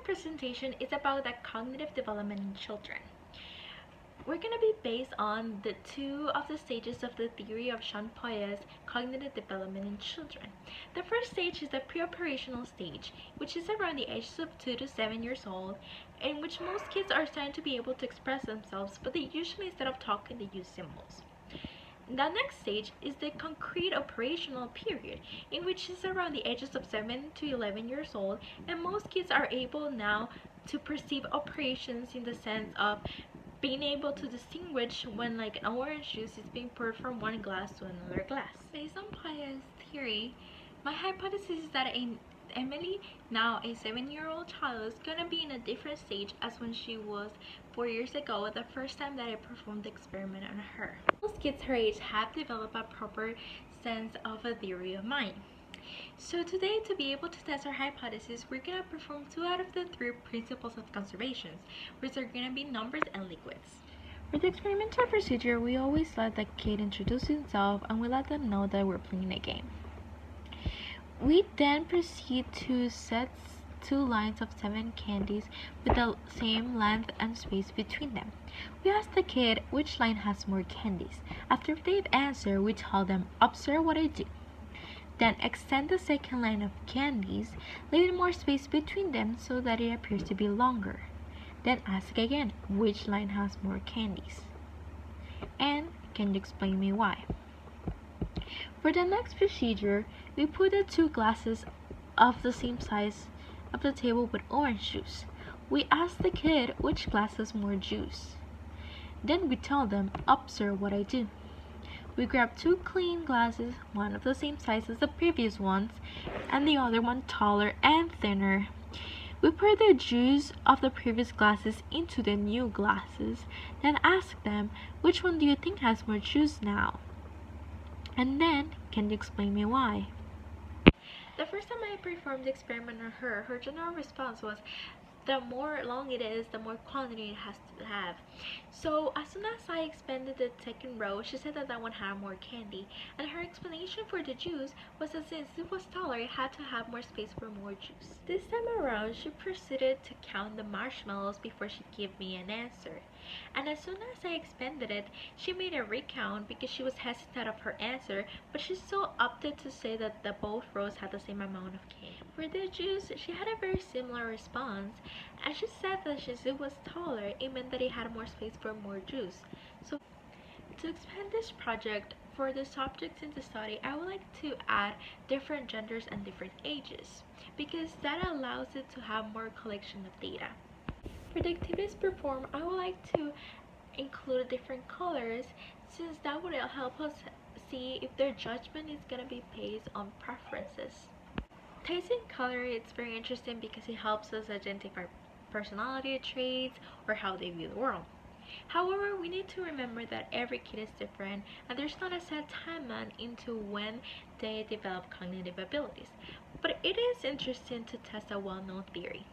presentation is about the cognitive development in children. We're going to be based on the two of the stages of the theory of Sean Piaget's cognitive development in children. The first stage is the preoperational stage, which is around the ages of 2 to 7 years old, in which most kids are starting to be able to express themselves, but they usually, instead of talking, they use symbols. The next stage is the concrete operational period, in which is around the ages of 7 to 11 years old, and most kids are able now to perceive operations in the sense of being able to distinguish when like an orange juice is being poured from one glass to another glass. Based on Piaget's theory, my hypothesis is that Emily, now a 7-year-old child, is gonna be in a different stage as when she was 4 years ago, the first time that I performed the experiment on her. Most kids her age have developed a proper sense of a theory of mind. So today, to be able to test our hypothesis, we're going to perform 2 out of the 3 principles of conservation, which are going to be numbers and liquids. For the experimental procedure, we always let the kid introduce himself and we let them know that we're playing a game. We then proceed to set 2 lines of 7 candies with the same length and space between them. We ask the kid which line has more candies. After they've answered, we tell them, observe what I do. Then extend the second line of candies, leaving more space between them so that it appears to be longer. Then ask again, which line has more candies? And can you explain me why? For the next procedure, we put the 2 glasses of the same size of the table with orange juice. We ask the kid which glass has more juice. Then we tell them, observe what I do. We grab 2 clean glasses, one of the same size as the previous ones, and the other one taller and thinner. We pour the juice of the previous glasses into the new glasses, then ask them, which one do you think has more juice now? And then, can you explain me why? The first time I performed the experiment on her general response was, the more long it is, the more quantity it has to have. So as soon as I expanded the second row, she said that one had more candy, and her explanation for the juice was that since it was taller, it had to have more space for more juice. This time around, she proceeded to count the marshmallows before she gave me an answer. And as soon as I expanded it, she made a recount because she was hesitant of her answer, but she still opted to say that the both rows had the same amount of candy. For the juice, she had a very similar response, and she said that since it was taller, it meant that it had more space for more juice. So to expand this project, for the subjects in the study, I would like to add different genders and different ages, because that allows it to have more collection of data. For the activities performed, I would like to include different colors, since that would help us see if their judgment is going to be based on preferences. Taste in color, it's very interesting because it helps us identify personality traits or how they view the world. However, we need to remember that every kid is different and there's not a set timeline into when they develop cognitive abilities. But it is interesting to test a well-known theory.